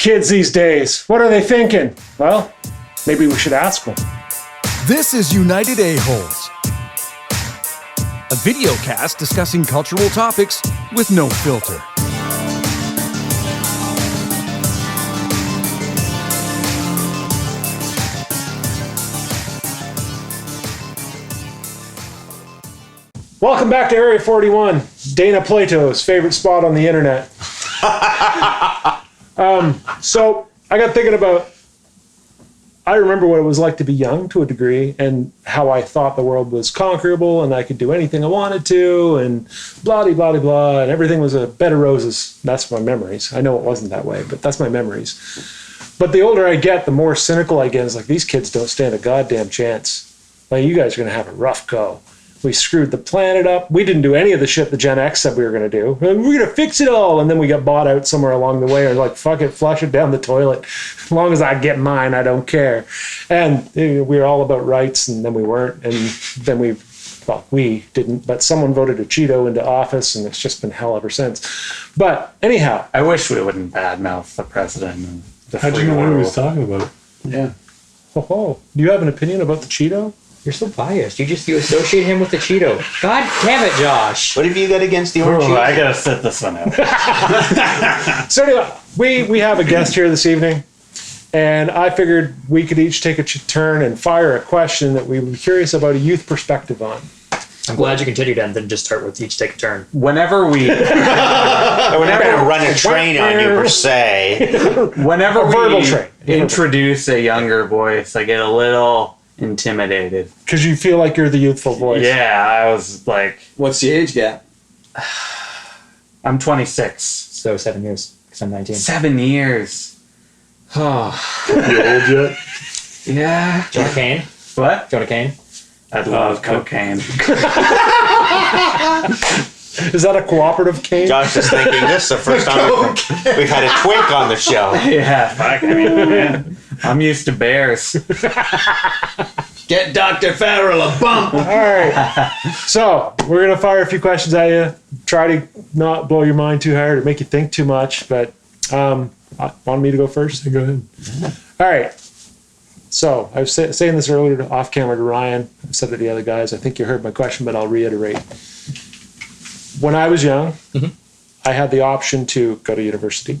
Kids these days, what are they thinking? Well, maybe we should ask them. This is United Aholes, a video cast discussing cultural topics with no filter. Welcome back to Area 41, Dana Plato's favorite spot on the internet. So I got thinking about, I remember what it was like to be young to a degree and how I thought the world was conquerable and I could do anything I wanted to and blah, blah, blah, blah, and everything was a bed of roses. That's my memories. I know it wasn't that way, but that's my memories. But the older I get, the more cynical I get. It's like, these kids don't stand a goddamn chance. Like, you guys are going to have a rough go. We screwed the planet up. We didn't do any of the shit the Gen X said we were going to do. We're going to fix it all. And then we got bought out somewhere along the way. And like, fuck it, flush it down the toilet. As long as I get mine, I don't care. And we were all about rights, and then we weren't. And then we didn't. But someone voted a Cheeto into office, and it's just been hell ever since. But anyhow. I wish we wouldn't badmouth the president. And the How'd you know what he was talking about? Yeah. Do you have an opinion about the Cheeto? You're so biased. You associate him with the Cheeto. God damn it, Josh. What have you got against the orange? I gotta sit this one out. So anyway, we have a guest here this evening, and I figured we could each take a turn and fire a question that we were curious about a youth perspective on. I'm glad you continued and then just start with each take a turn. Whenever we We're not going to run a train on you per se. Whenever verbal we train. introduce a younger voice, I get a little intimidated. Because you feel like you're the youthful voice. Yeah, I was like, What's the age gap? I'm 26. So 7 years, because I'm 19. 7 years. Oh, You old yet? yeah. Jonah Kane? What? Jonah Kane? I love cocaine. Is that a cooperative cane? Josh is thinking this is the first time we've had a twink on the show. Yeah, fuck. I mean, man, I'm used to bears. Get Dr. Farrell a bump! All right. So we're going to fire a few questions at you. Try to not blow your mind too hard or make you think too much. But want me to go first? Go ahead. All right. So I was saying this earlier off camera to Ryan. I said to the other guys, I think you heard my question, but I'll reiterate. When I was young, I had the option to go to university.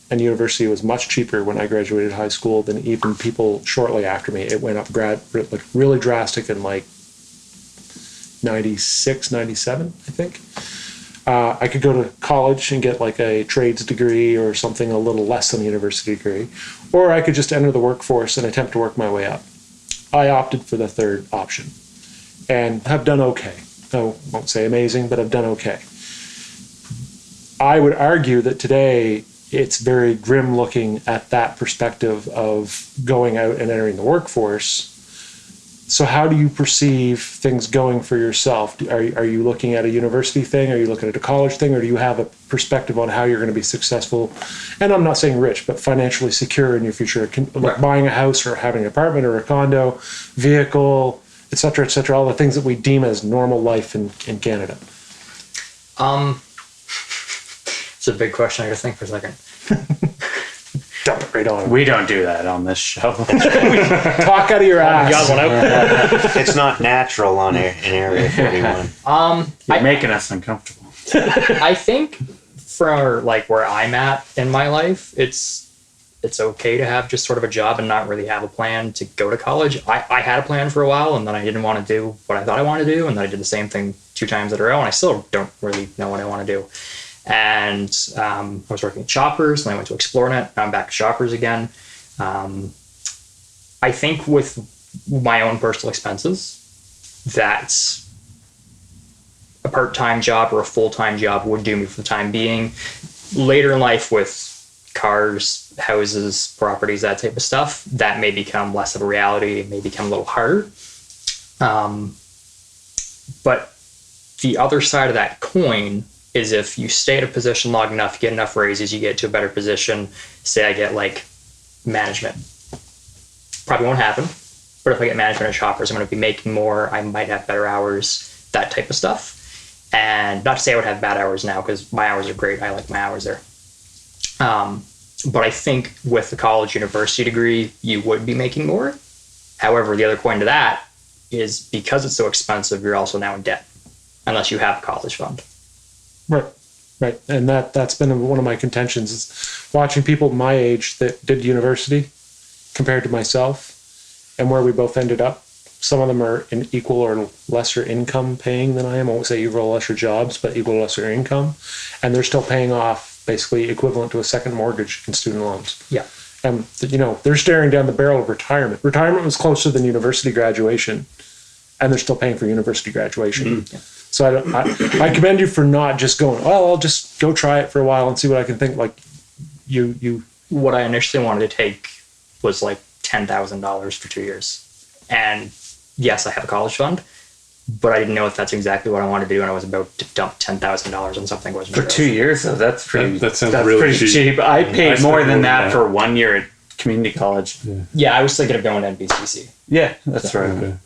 And university was much cheaper when I graduated high school than even people shortly after me. It went up really drastic in like 96, 97, I think. I could go to college and get like a trades degree or something a little less than a university degree. Or I could just enter the workforce and attempt to work my way up. I opted for the third option and have done okay. I won't say amazing, but I've done okay. I would argue that today it's very grim looking at that perspective of going out and entering the workforce. So how do you perceive things going for yourself? Are you looking at a university thing? Are you looking at a college thing? Or do you have a perspective on how you're going to be successful? And I'm not saying rich, but financially secure in your future, like buying a house or having an apartment or a condo, vehicle, et cetera, all the things that we deem as normal life in Canada. It's a big question. I gotta think for a second. Dump it right on. We don't do that on this show. Talk out of your ass. Got one out. It's not natural on in Area 41. You're making us uncomfortable. I think for like where I'm at in my life, it's okay to have just sort of a job and not really have a plan to go to college. I had a plan for a while, and then I didn't want to do what I thought I wanted to do, and then I did the same thing 2 times in a row, and I still don't really know what I want to do. And I was working at Shoppers, and I went to ExploreNet. Now I'm back to Shoppers again. I think with my own personal expenses, that a part-time job or a full-time job would do me for the time being. Later in life, with cars, houses, properties, that type of stuff, that may become less of a reality. It may become a little harder. But the other side of that coin is if you stay at a position long enough, you get enough raises, you get to a better position. Say I get like management. Probably won't happen. But if I get management at Shoppers, I'm going to be making more. I might have better hours, that type of stuff. And not to say I would have bad hours now, because my hours are great. I like my hours there. But I think with the college university degree, you would be making more. However, the other coin to that is because it's so expensive, you're also now in debt, unless you have a college fund. Right. And that's been one of my contentions is watching people my age that did university compared to myself and where we both ended up. Some of them are in equal or lesser income paying than I am. I won't say equal or lesser jobs, but equal or lesser income. And they're still paying off basically equivalent to a second mortgage in student loans. Yeah. And, they're staring down the barrel of retirement. Retirement was closer than university graduation, and they're still paying for university graduation. Mm. So I commend you for not just going, well, I'll just go try it for a while and see what I can think. Like you. What I initially wanted to take was like $10,000 for 2 years. And yes, I have a college fund, but I didn't know if that's exactly what I wanted to do. And I was about to dump $10,000 on something. For 2 years, though, that's pretty. That sounds that's really pretty cheap. I paid spent more than that for 1 year at community college. Yeah, I was thinking of going to NBCC. Yeah, that's right. Okay.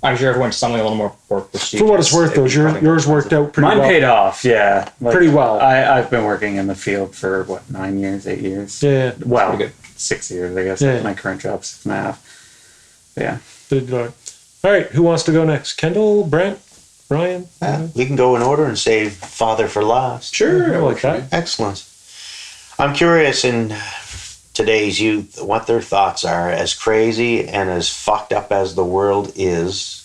I'm sure everyone's something a little more prestigious. For what it's worth, though, yours worked out pretty Mine well. paid off, yeah. Pretty well. I've been working in the field for, 9 years, 8 years? Yeah. Well, pretty good. 6 years, I guess. Yeah. My current job, 6.5. Yeah. All right, who wants to go next? Kendall, Brent, Ryan? We can go in order and say father for last. Sure, I like that. Excellent. I'm curious in today's youth what their thoughts are, as crazy and as fucked up as the world is,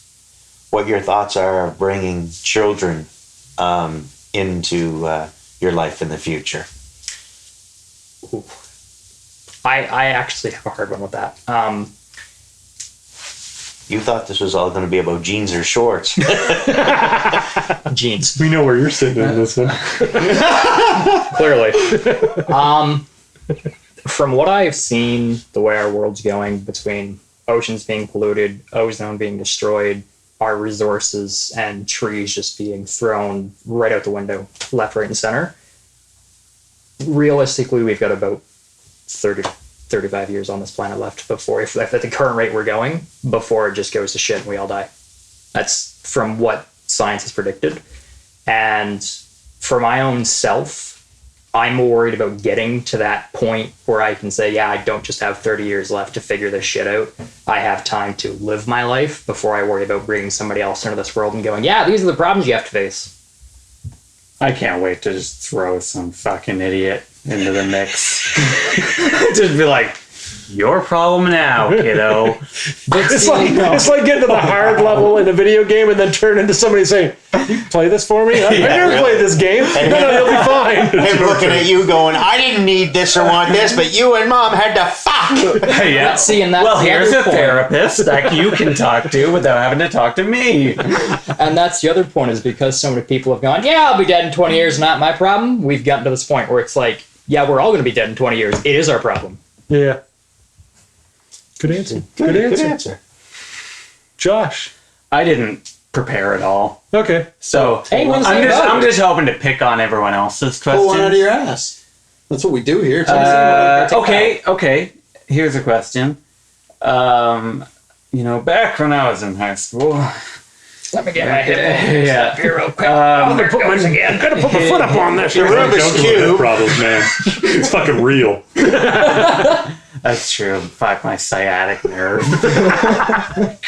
what your thoughts are of bringing children into your life in the future. Ooh. I actually have a hard one with that. You thought this was all going to be about jeans or shorts. Jeans. We know where you're sitting in this one. Clearly. From what I've seen, the way our world's going, between oceans being polluted, ozone being destroyed, our resources and trees just being thrown right out the window, left, right, and center, realistically, we've got about 35 years on this planet left before, if at the current rate we're going, before it just goes to shit and we all die. That's from what science has predicted. And for my own self, I'm more worried about getting to that point where I can say, yeah, I don't just have 30 years left to figure this shit out. I have time to live my life before I worry about bringing somebody else into this world and going, yeah, these are the problems you have to face. I can't wait to just throw some fucking idiot into the mix. Just be like, your problem now, kiddo. It's like getting to the hard level in a video game and then turn into somebody saying, you play this for me? I never played this game. No, you'll be fine. Him looking at you going, I didn't need this or want this, but you and mom had to fuck. Yeah. See, and that's well, the here's other a point. therapist that you can talk to without having to talk to me. And that's the other point, is because so many people have gone, yeah, I'll be dead in 20 years, not my problem. We've gotten to this point where it's like, yeah, we're all going to be dead in 20 years. It is our problem. Yeah. Good answer. Good answer. Josh. I didn't prepare at all. Okay. So Hey, what's the same I'm boat? just hoping to pick on everyone else's Pull questions. one out of your ass. That's what we do here. Okay. Here's a question. Back when I was in high school. Let me get my head Yeah. here real quick. I'm gonna put my foot up on this. The Rubik's Cube. Problems, man. It's fucking real. That's true. Fuck my sciatic nerve.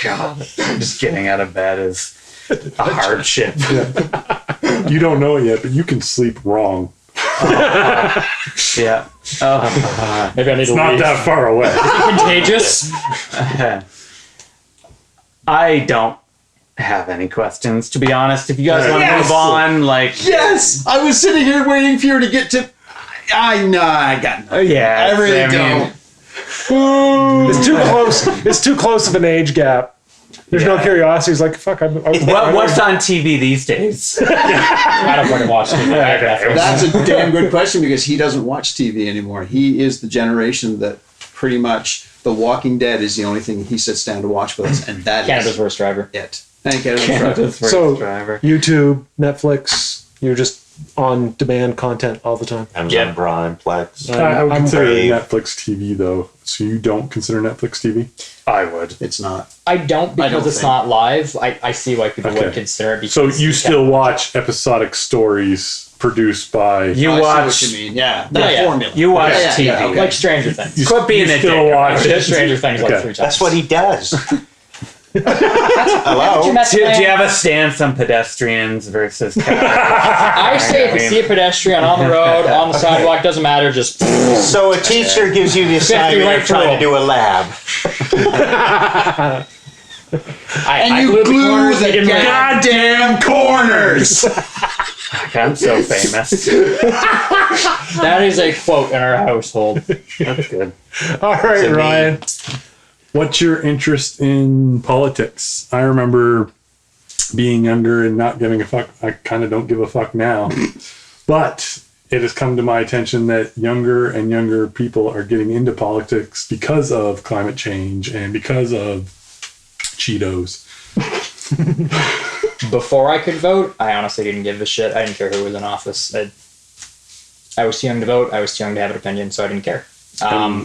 God, just getting out of bed is a hardship. You don't know it yet, but you can sleep wrong. Yeah. Maybe I need It's to not leave. that far away. Contagious. I don't have any questions, to be honest. If you guys want to Yes! move on, like, Yes! I was sitting here waiting for you to get to... I got nothing. yeah, I really I mean, don't. It's too close. It's too close of an age gap. There's no curiosity. It's like, fuck, what's on TV these days? I don't fucking watch TV. That's a damn good question, because he doesn't watch TV anymore. He is the generation that pretty much The Walking Dead is the only thing he sits down to watch with us, and that Canada's is worst driver. it. Thank you. So, driver. YouTube, Netflix, you're just on demand content all the time. Amazon Prime, Plex. I would I'm consider brave. Netflix TV, though. So you don't consider Netflix TV? I would. It's not. I don't, because don't it's think. not live. I see why people Okay. would consider it. So because you can't still watch watch episodic stories produced by. You I see watch. what you mean. Yeah. Yeah, That yeah. formula. You watch Yeah, TV. yeah, okay. Like Stranger Things. Quit being you a still dick. watch I did it. Stranger Things like Okay. 3 times. That's what he does. Hello. Do you have a stance on pedestrians versus cars? I say if you see a pedestrian on the road, on the sidewalk, doesn't matter, just So a teacher gives you the assignment right of trying to through. do a lab. And I you glued glue corners, the they didn't work. goddamn corners. I'm so famous. That is a quote in our household. That's good. All right, Ryan. What's your interest in politics? I remember being younger and not giving a fuck. I kind of don't give a fuck now. But it has come to my attention that younger and younger people are getting into politics because of climate change and because of Cheetos. Before I could vote, I honestly didn't give a shit. I didn't care who was in office. I was too young to vote. I was too young to have an opinion, so I didn't care. Now?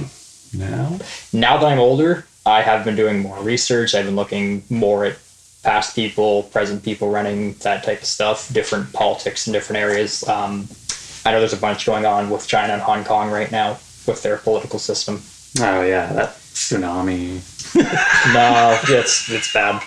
Now that I'm older, I have been doing more research. I've been looking more at past people, present people running, that type of stuff, different politics in different areas. I know there's a bunch going on with China and Hong Kong right now with their political system. Oh yeah, that tsunami. No, it's bad.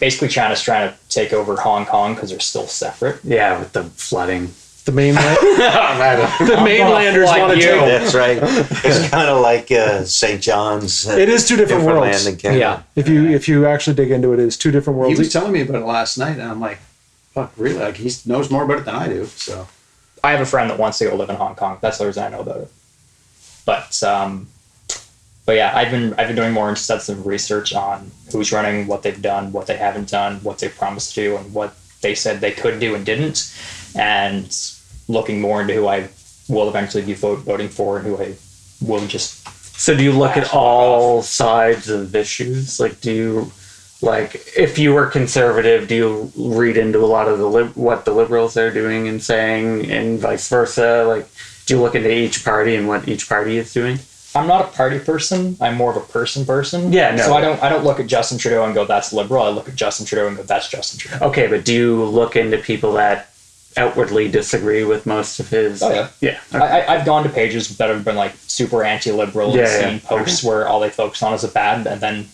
Basically, China's trying to take over Hong Kong because they're still separate. Yeah, with the flooding. The mainland. The mainlanders flood want to you. take. That's right. It's kind of like St. John's. It is two different worlds. land in Canada. Yeah. If you actually dig into it, it is two different He worlds. was telling me about it last night, and I'm like, fuck, really? Like, he knows more about it than I do. So I have a friend that wants to go live in Hong Kong. That's the reason I know about it. But yeah, I've been doing more extensive research on who's running, what they've done, what they haven't done, what they promised to do, and what they said they could do and didn't, and looking more into who I will eventually be voting for and who I will just. So do you look at all sides of issues? Like, do you, like, if you were conservative, do you read into a lot of what the liberals are doing and saying, and vice versa? Like, do you look into each party and what each party is doing? I'm not a party person. I'm more of a person. Yeah, no. So I don't look at Justin Trudeau and go, that's liberal. I look at Justin Trudeau and go, that's Justin Trudeau. Okay, but do you look into people that outwardly disagree with most of his? Oh, yeah. Yeah. Okay. I've gone to pages that have been like super anti-liberal Yeah, and seen posts where all they focus on is a bad, and then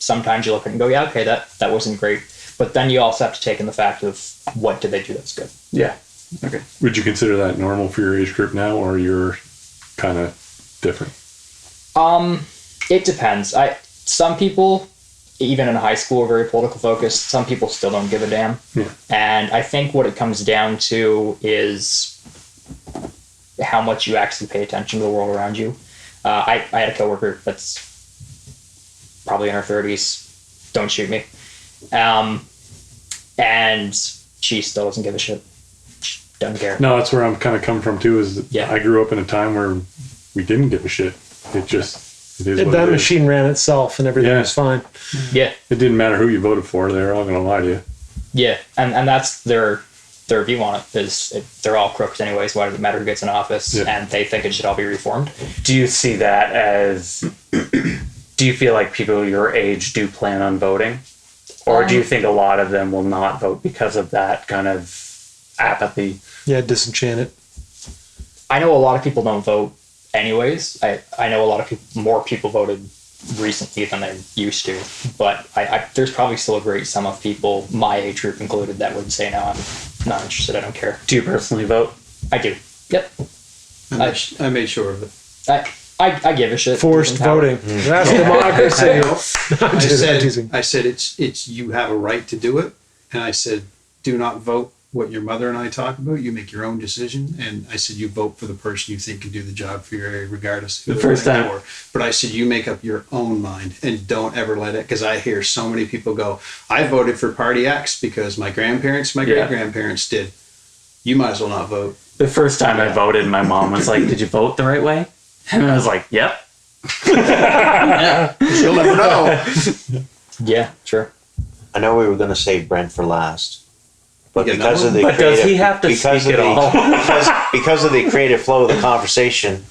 sometimes you look at it and go, yeah, okay, that wasn't great. But then you also have to take in the fact of what did they do that's good. Yeah. Okay. Would you consider that normal for your age group now, or you're kind of different? It depends. Some people, even in high school, are very political focused. Some people still don't give a damn. Yeah. And I think what it comes down to is how much you actually pay attention to the world around you. I had a coworker that's probably in her 30s. Don't shoot me. And she still doesn't give a shit. She doesn't care. No, that's where I'm kind of coming from too. Is that Yeah. I grew up in a time where we didn't give a shit. It is what That it is. machine ran itself and everything Yeah. was fine. Yeah. It didn't matter who you voted for; they were all going to lie to you. Yeah. And that's their view on it is they're all crooks anyways. Why does it matter who gets in office? Yeah. And they think it should all be reformed. Do you see that as? Do you feel like people your age do plan on voting, or do you think a lot of them will not vote because of that kind of apathy? Yeah, disenchanted. I know a lot of people don't vote anyways. I know a lot of more people voted recently than they used to, but there's probably still a great sum of people, my age group included, that would say, no, I'm not interested, I don't care. Do you personally vote? I do. Yep. I made sure of it. I give a shit. Forced Power. voting. That's democracy. I said it's you have a right to do it, and I said do not vote what your mother and I talk about. You make your own decision, and I said you vote for the person you think can do the job for your area, regardless of who The they're first voting time. for. But I said you make up your own mind, and don't ever let it. Because I hear so many people go, "I voted for Party X because my grandparents, my great grandparents did." You might as well not vote. The first time I voted, my mom was like, "Did you vote the right way?" And I was like, "Yep." You'll never know. Yeah, sure. I know we were going to save Brent for last, but Yeah, because no. of the But does he have to speak at all? because of the creative flow of the conversation,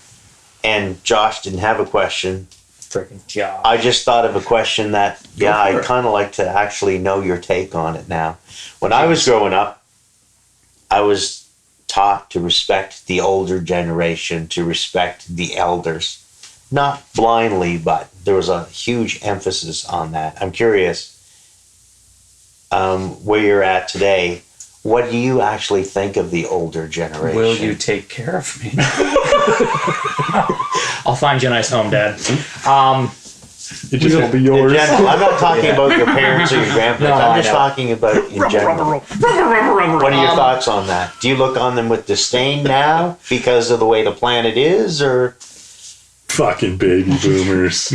and Josh didn't have a question. Freaking job. I just thought of a question that, for I'd it. kind of like to actually know your take on it now. When I was growing up, I was taught to respect the older generation, to respect the elders. Not blindly, but there was a huge emphasis on that. I'm curious where you're at today. What do you actually think of the older generation? Will you take care of me? I'll find you a nice home, Dad. It just won't be yours. In general, I'm not talking about your parents or your grandparents. No, I'm I just know. talking about in general. What are your thoughts on that? Do you look on them with disdain now because of the way the planet is, or Fucking baby boomers.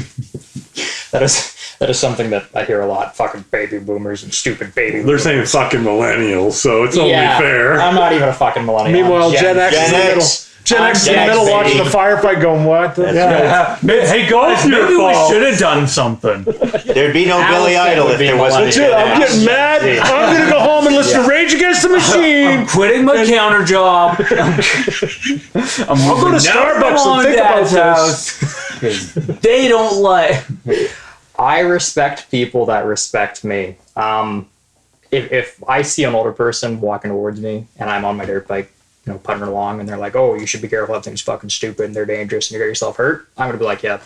That is something that I hear a lot. Fucking baby boomers and stupid baby They're boomers. saying fucking millennials, so it's only fair. I'm not even a fucking millennial. Meanwhile, Gen X is in the Gen middle. X. Gen X is in Gen the X, middle watching the baby. firefight going, what? Yeah. Hey guys, Maybe we should have done something. there'd be no Billy Allison Idol would if be there wasn't a That's Gen it. I'm X. getting mad. I'm going to go home and listen to Rage Against the Machine. Quitting my counter job. I'm I'll go to Starbucks and think about this. They don't like. I respect people that respect me. If I see an older person walking towards me and I'm on my dirt bike, putting along, and they're like, "Oh, you should be careful. That thing's fucking stupid and they're dangerous and you get yourself hurt," I'm gonna be like, "Yeah,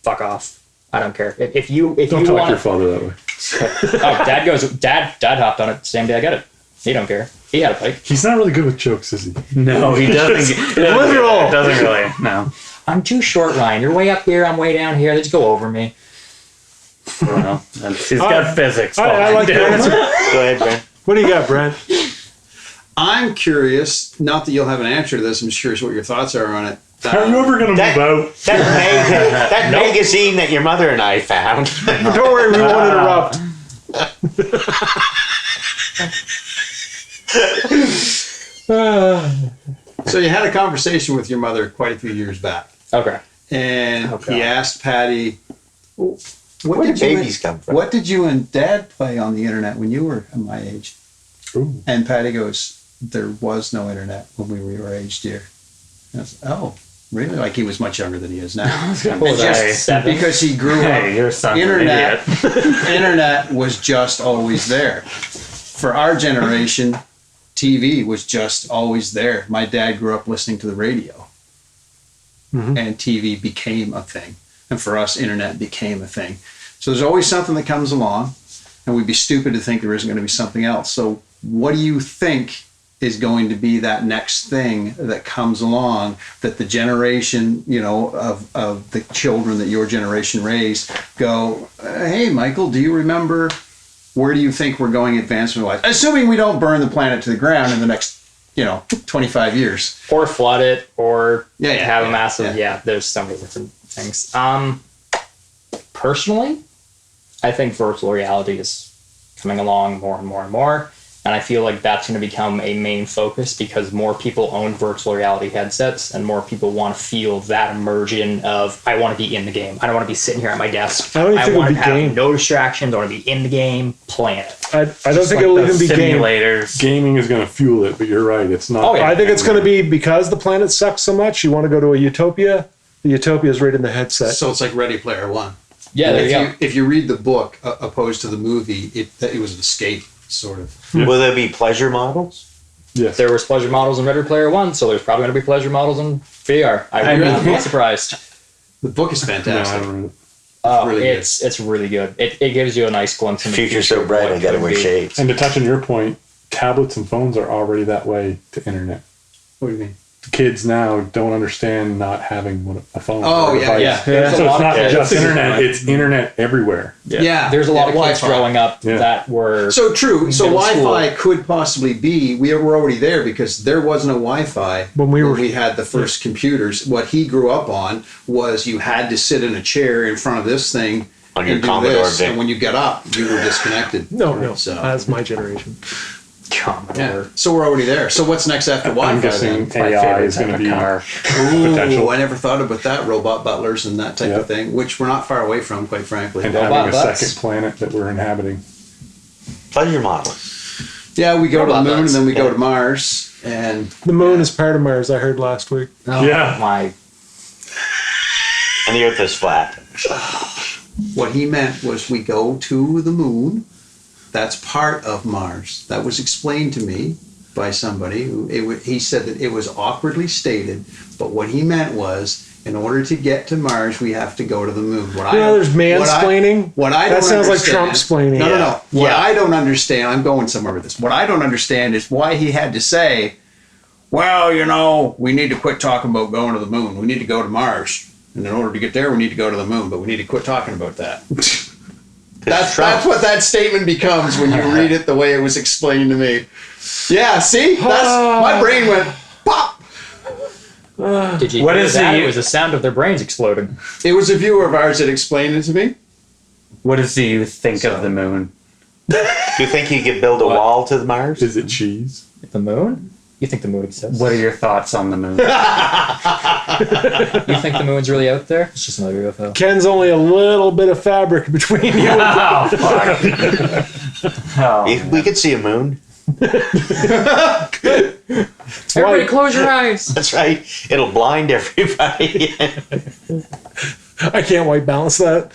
fuck off. I don't care." If you Don't talk want, your father that way. Dad hopped on it the same day I got it. He don't care. He had a bike. He's not really good with jokes, is he? No, he doesn't. Literal. Doesn't really. No. I'm too short, Ryan. You're way up here. I'm way down here. Let's go over me. Well, he's got physics. I like the answer. Go ahead, Brent. What do you got, Brent? I'm curious, not that you'll have an answer to this, I'm just curious what your thoughts are on it. Are you ever going to That- move out? That magazine that your mother and I found. Don't worry, we won't interrupt. So you had a conversation with your mother quite a few years back, Okay. and Okay. he asked Patty, Where did babies come from? What did you and Dad play on the internet when you were my age? Ooh. And Patty goes, there was no internet when we were your age, dear. And I said, oh, really? Like he was much younger than he is now. Was It's I just 7? because he grew up. Hey, your son's an Internet, idiot. internet was just always there. For our generation, TV was just always there. My dad grew up listening to the radio, and TV became a thing. And for us, internet became a thing. So there's always something that comes along, and we'd be stupid to think there isn't going to be something else. So what do you think is going to be that next thing that comes along that the generation, of the children that your generation raised go, hey, Michael, do you remember, where do you think we're going advancement-wise? Assuming we don't burn the planet to the ground in the next, 25 years. Or flood it, or Yeah, have a massive. yeah. Yeah, there's so many different things. Personally, I think virtual reality is coming along more and more and more. And I feel like that's going to become a main focus because more people own virtual reality headsets and more people want to feel that immersion of, I want to be in the game. I don't want to be sitting here at my desk. I don't think it'll want be to have game. no distractions. I want to be in the game, playing it. I don't think it'll even be game. Simulators. Gaming is going to fuel it, but you're right. It's not. Oh, yeah. I think it's going to be because the planet sucks so much. You want to go to a utopia. The utopia is right in the headset. So it's like Ready Player One. Yeah, there you go. If you read the book opposed to the movie, it was an escape, sort of. Will there be pleasure models? Yes. There was pleasure models in Ready Player One, so there's probably going to be pleasure models in VR. I would not be surprised. The book is No, I fantastic. don't read it. Oh, really good. it's really good. It gives you a nice glimpse into the Future's future so of bright, what I gotta could wear be. shades. And to touch on your point, tablets and phones are already that way to internet. What do you mean? The kids now don't understand not having a phone. Oh, or a yeah, device. Yeah, there's So a it's lot not of just kids. internet; it's internet everywhere. Yeah. There's a lot of kids Wi-Fi. growing up Yeah. that were So true. So Middle Wi-Fi could possibly be. We were already there because there wasn't a Wi-Fi When we had the first computers. What he grew up on was you had to sit in a chair in front of this thing On your and do Commodore this, VIC. and when you get up, you were disconnected. No, So that's my generation. Commodore. yeah. So we're already there. So what's next after I'm Wi-Fi guessing then? AI is going to be car. potential. Ooh, I never thought about that. Robot butlers and that type Yep. of thing, which we're not far away from, quite frankly. and Robot having a butts. second planet that we're inhabiting. Pleasure models. Yeah, we go to the Robot moon and butts. then we go Yeah. to Mars, and The moon is part of Mars. I heard last week. Oh, Yeah. my. And the Earth is flat. what he meant was we go to the moon. That's part of Mars. That was explained to me. by somebody. He said that it was awkwardly stated, but what he meant was, in order to get to Mars, we have to go to the moon. There's mansplaining. What I that don't sounds like understand- Trump-splaining. No. What I don't understand, I'm going somewhere with this. What I don't understand is why he had to say, well, we need to quit talking about going to the moon. We need to go to Mars. And in order to get there, we need to go to the moon. But we need to quit talking about that. That's what that statement becomes when you read it the way it was explained to me. Yeah, see? My brain went pop. Did you What hear is that? the- It was the sound of their brains exploding. It was a viewer of ours that explained it to me. What does the youth think of the moon? Do you think you could build a wall to the Mars? Is it cheese? The moon? You think the moon exists? What are your thoughts on the moon? You think the moon's really out there? It's just another UFO. Ken's only a little bit of fabric between you. Oh, fuck. Oh, We could see a moon. Everybody close your eyes. That's right. It'll blind everybody. I can't white balance that.